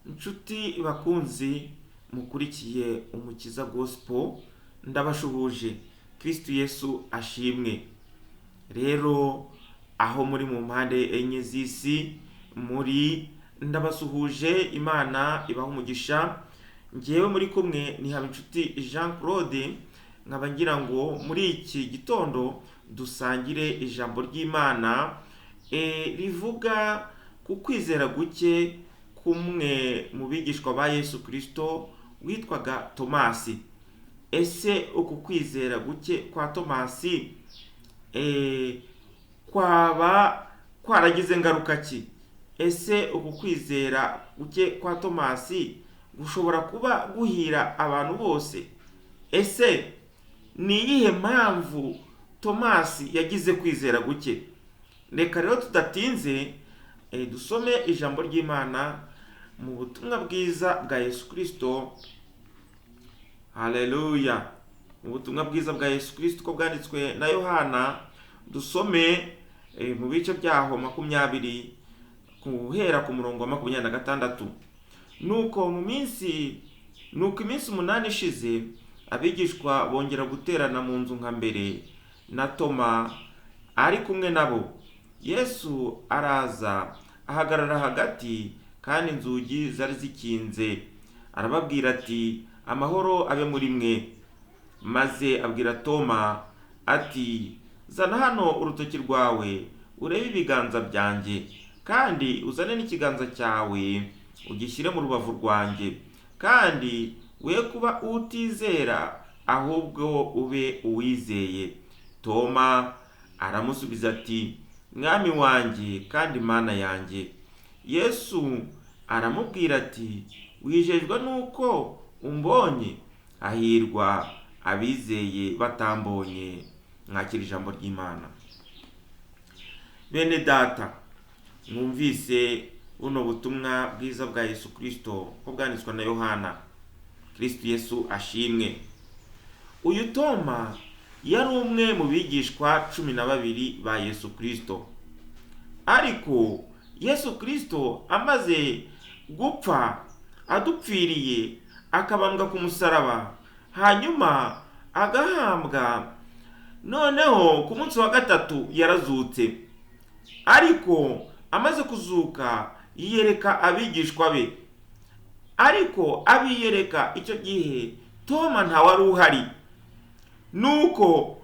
Inshuti bakunzi mukurikiye Umukiza Gospel, ndabashuhuje. Kristo Yesu ashimwe. Rero aho muri mu mpande enye z'isi muri, ndabasuhuje. Imana ibaha umugisha. Ngewe muri kumwe ni Habinshuti Jean Claude, nkaba ngira ngo muri iki gitondo dusangire ijambo ry'Imana rivuga ku kwizera guke kumwe mu bigishwa ba Yesu Kristo witwaga Tomasi. Ese uku kwizera guke kwa Tomasi kwaba kwaragize ngaruka ki? Ese uku kwizera guke kwa Tomasi gushobora kuba guhira abantu bose? Ese ni iyihe mpamvu Tomasi yagize kwizera guke? Reka rero tudatinze dusome ijambo ry'Imana mu butumwa bwiza bwa Yesu Kristo. Haleluya. Mu butumwa bwiza bwa Yesu Kristo ko bwanditswe na Yohana, dusome mu bice byaho 20 guhera ku murongo wa 26. Nuko iminsi 8 ishize, abigishwa bongera guterana mu nzu nka mbere, na Toma ari kumwe nabo. Yesu araza ahagarara hagati, kandi inzugi zari zikinze. Arababwira ati, amahoro abe muri mwe. Maze abwira Toma ati, zana hano urutoki rwawe urebe ibiganza byanjye, kandi uzane n'ikiganza cyawe ugishyire mu rubavu rwanjye, kandi we kuba utizera, ahubwo ube uwizeye. Toma aramusubiza ati, mwami wanjye kandi mana yanjye. Yesu aramubwira ati, wijejwe nuko umbonye? Hahirwa abizeye batambonye. Mwakira ijambo ry'Imana. Bene data, mwumvise buno butumwa bwiza bwa Yesu Kristo ko bwanditswe na Yohana. Kristo Yesu ashimwe. Uyu Toma yari umwe mu bigishwa 12 ba Yesu Kristo. Ariko Yesu Kristo amaze gupfa adupfiriye, akabambwa ku musaraba, hanyuma agahambwa, noneho ku munsi wa gatatu yarazutse. Ariko amaze kuzuka yiyereka abigishwa be. Ariko abiyereka icyo gihe Toma ntawari uhari. Nuko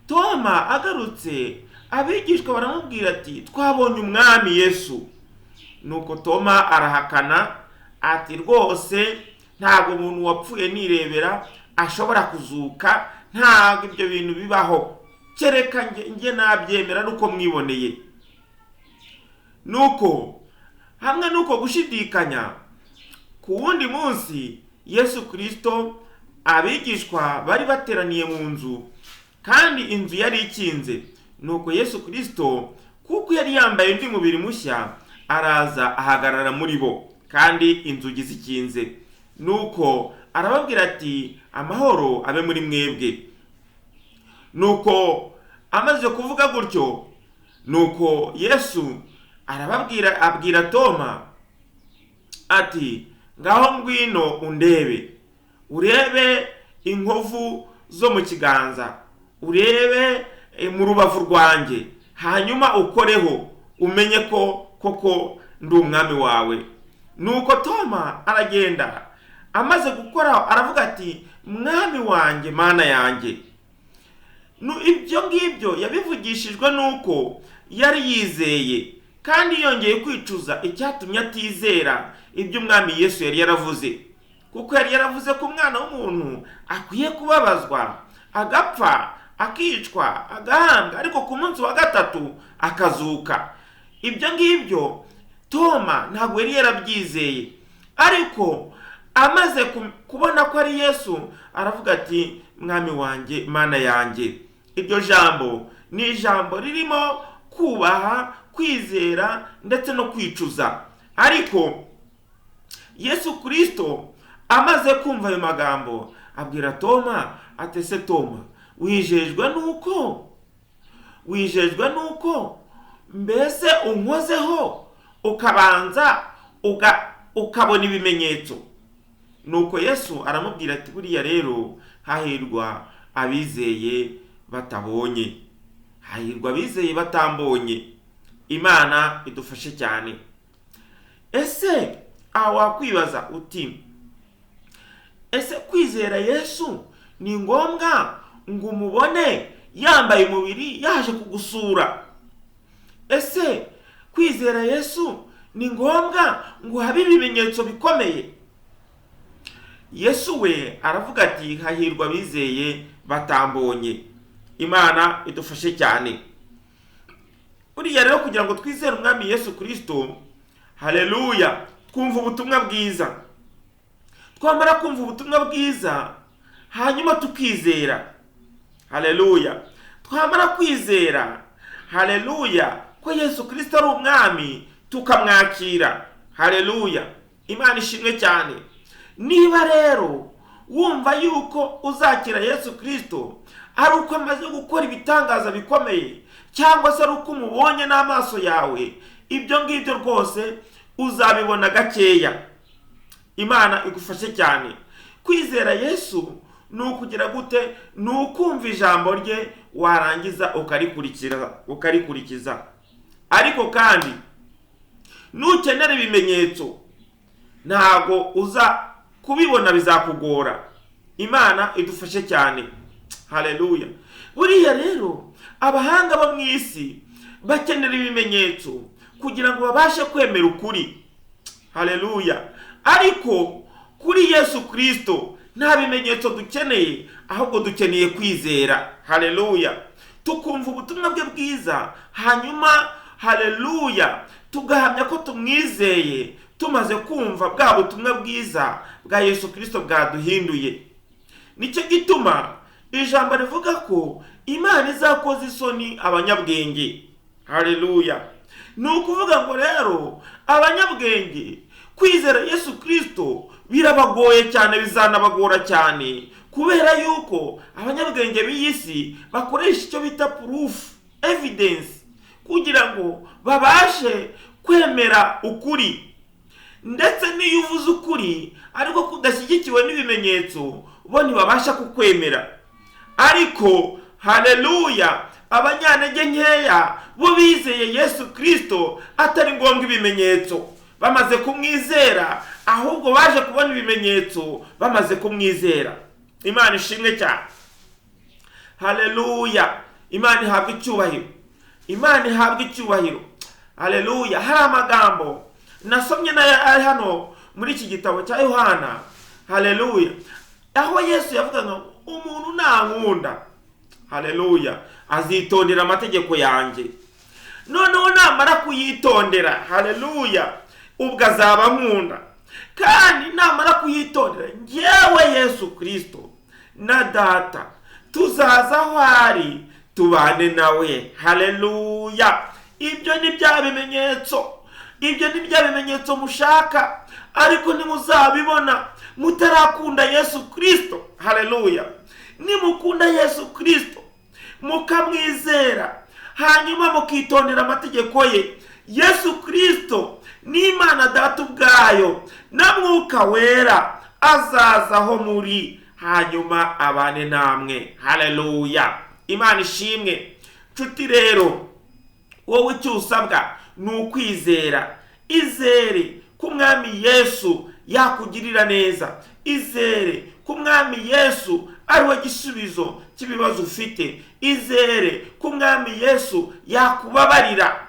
Toma agarutse, abigishwa baramubwira ati, twabonye umwami Yesu. Nuko Toma arahakana ati, rwose ntabwo umuntu wapfuye nirebera ashobora kuzuka, ntabwo ibyo bintu bibaho, kereka nge nabyemera nuko mwiboneye. Nuko hamwe nuko gushidikanya, ku wundi munsi Yesu Kristo abigishwa bari bateraniye mu nzu, kandi inzu yari ikinze. Nuko Yesu Kristo, kuko yari yambaye undi mubiri mushya, araza ahagarara muri bo, kandi inzugi zikinze. Nuko arababwira ati, amahoro abe muri mwebwe. Nuko amaze kuvuga gutyo, nuko Yesu abwira Toma ati, ngaho ngwino undebe, urebe inkovu zo mu kiganza, urebe mu rubavu rwanjye, hanyuma ukoreho, umenye ko koko ndi umwami wawe. Nuko Toma aragenda, amaze gukoraho aravuga ati, mwami wanjye mana yanjye. Ibyo ngibyo yabivugishijwe nuko yari yizeye, kandi yongeye kwicuza icyatumye atizera ibyo umwami Yesu yari yaravuze. Kuko yari yaravuze ko umwana w'umuntu akwiye kubabazwa, agapfa, akicwa, agahambwa, ariko ku munsi wa gatatu akazuka. Ibyo ngibyo Toma ntabwo yari yarabyizeye. Ariko amaze kubona ko ari Yesu, aravuga ati, mwami wanjye mana yanjye. Iryo jambo ni ijambo ririmo kubaha, kwizera ndetse no kwicuza. Ariko Yesu Kristo amaze kumva ayo magambo, abwira Toma ati, se Toma, wijejwe nuko mbese unkozeho ukabanza ukabona ibimenyetso. Nuko Yesu aramubwira ati buriya rero hahirwa abizeye batabonye, hahirwa abizeye batambonye. Imana idufashe cyane. Ese wakwibaza uti, ese kwizera Yesu ni ngombwa ngo umubone yambaye umubiri yaje kugusura? Ese kwizera Yesu ni ngombwa ngo habe ibimenyetso bikomeye? Yesu we aravuga ati hahirwa abizeye batambonye. Imana idufashe cyane. Buriya rero kugira ngo twizere umwami Yesu Kristo, haleluya, twumva ubutumwa bwiza. Twamara kumva ubutumwa bwiza, hanyuma tukizera, haleluya. Twamara kwizera, haleluya, ko Yesu Kristo ari umwami, tukamwakira, haleluya. Imana ishimwe cyane. Niba rero wumva yuko uzakira Yesu Kristo ari uko amaze gukora ibitangaza bikomeye, cyangwa se ari uko umubonye n'amaso yawe, ibyo ngibyo rwose uzabibona gakeya. Imana igufashe cyane. Kwizera Yesu ni ukugira gute? Ni ukumva ijambo rye warangiza ukarikurikiza. Ariko kandi nukenera ibimenyetso, ntago uza kubibona, bizakugora. Imana idufashe cyane, haleluya. Buriya rero abahanga bo mu isi bakenera ibimenyetso kugira ngo babashe kwemera ukuri, haleluya. Ariko kuri Yesu Kristo nta bimenyetso dukeneye, ahubwo dukeneye kwizera, haleluya. Tukumva ubutumwa bwe bwiza, hanyuma haleluya tugahamya ko tumwizeye, tumaze kumva bwa butumwa bwiza bwa Yesu Kristo bwaduhinduye. Nicyo gituma ijambo rivuga ko Imana izakoza isoni abanyabwenge, haleluya. Ni ukuvuga ngo rero abanyabwenge kwizera Yesu Kristo birabagoye cyane, bizanabagora cyane, kubera yuko abanyabwenge b'iyisi bakoresha icyo bita proof, evidence, kugira ngo babashe kwemera ukuri. Ndetse niyo uvuze ukuri ariko kudashyigikiwe n'ibimenyetso, bo ntibabasha kukwemera. Ariko haleluya, abanyantege nkeya bo bizeye Yesu Kristo atari ngombwa ibimenyetso, bamaze kumwizera, ahubwo baje kubona ibimenyetso bamaze kumwizera. Imana ishimwe cyane, haleluya. Imana ihabwa icyubahiro, Imana ihabwa icyubahiro, haleluya. Hari amagambo nasomye na hano muri iki gitabo cya Yohana, haleluya, aho Yesu yavuga ngo umuntu nankunda, haleluya, azitondera amategeko yanjye. Noneho namara kuyitondera, haleluya, ubwo azaba nkunda. Kandi namara kuyitondera, njyewe Yesu Kristo na Data tuzaza aho ari tubane nawe, haleluya. Ibyo ni bya bimenyetso, ibyo ni bya bimenyetso mushaka, ariko ntimuzabibona mutarakunda Yesu Kristo, haleluya. Nimukunda Yesu Kristo mukamwizera, hanyuma mukitondera amategeko ye, Yesu Kristo n'Imana Data ubwayo na Mwuka Wera azaza aho muri, hanyuma abane namwe, haleluya. Imana ishimwe. Nshuti rero, wowe icyo usabwa ni ukwizera. Izere ko umwami Yesu yakugirira neza, izere ko umwami Yesu ari we gisubizo cy'ibibazo ufite, izere ko umwami Yesu yakubabarira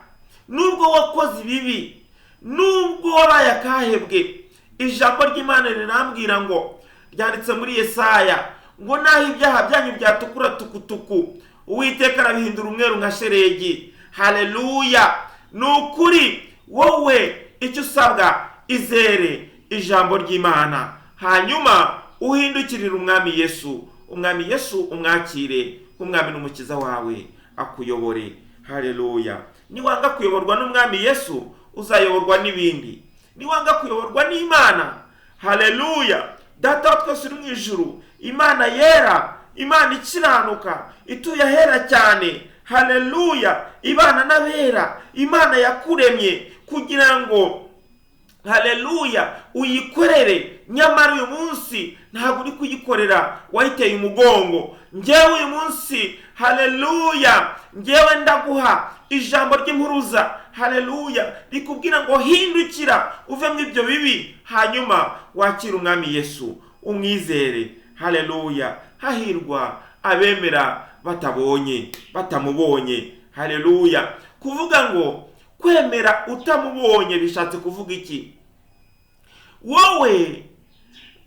nubwo wakoze ibibi, nubwo wabaye akahebwe. Ijambo ry'Imana rirambwira ngo, ryanditse muri Yesaya ngo naho ibyaha byanyu byatukura tukutuku, Uwiteka arabihindura umweru nka sheregi, haleluya. Ni ukuri, wowe icyo usabwa, izere ijambo ry'Imana, hanyuma uhindukirire umwami Yesu. Umwami Yesu umwakire umwami n'umukiza wawe, akuyobore, haleluya. Niwanga kuyoborwa n'umwami Yesu, uzayoborwa n'ibindi. Niwanga kuyoborwa n'Imana, haleluya, Data wa twese uri mu ijuru, Imana yera, Imana ikiranuka, ituye ahera cyane, haleluya, ibana n'abera, Imana yakuremye kugira ngo haleluya, uyikorere. Nyamara uyu munsi ntabwo uri kuyikorera, wayiteye umugongo. Njyewe uyu munsi, haleluya, njyewe ndaguha ijambo ry'impuruza, haleluya, rikubwira ngo hindukira uve mu ibyo bibi, hanyuma wakira umwami Yesu, umwizere. Haleluya. Hahirwa abemera batamubonye. Haleluya. Kuvuga ngo kwemera utamubonye bishatse kuvuga iki? Wowe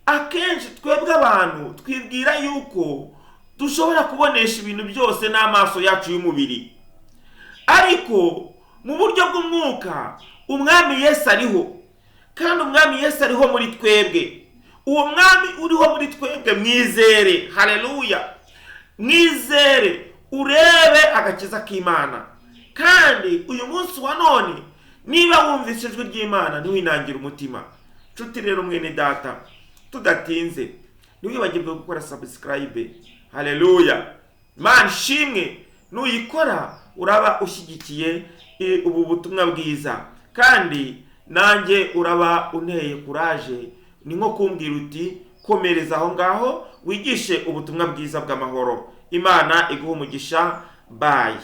akenshi twebwe abantu twibwira yuko dushobora kubonesha ibintu byose n'amaso yacu y'umubiri, ariko mu buryo bw'umwuka umwami Yesu ariho, kandi umwami Yesu ariho muri twebwe. Uwo mwami uriho muri twebwe mwizere. Haleluya. Mwizere urebe agakiza k'Imana. Kandi uyu munsi wa none niba wumvise ijwi ry'Imana ntiwinangire umutima. Nshuti rero mwene data, tudatinze ntiwibagirwe gukora subscribe. Haleluya. Imana ishimwe, nuyikora uraba ushyigikiye ubu butumwa bwiza, kandi nanjye uraba unteye kuraje. Ni nko kumbwira uti komereza aho ngaho wigishe ubutumwa bwiza bw'amahoro. Imana iguha umugisha. Bye.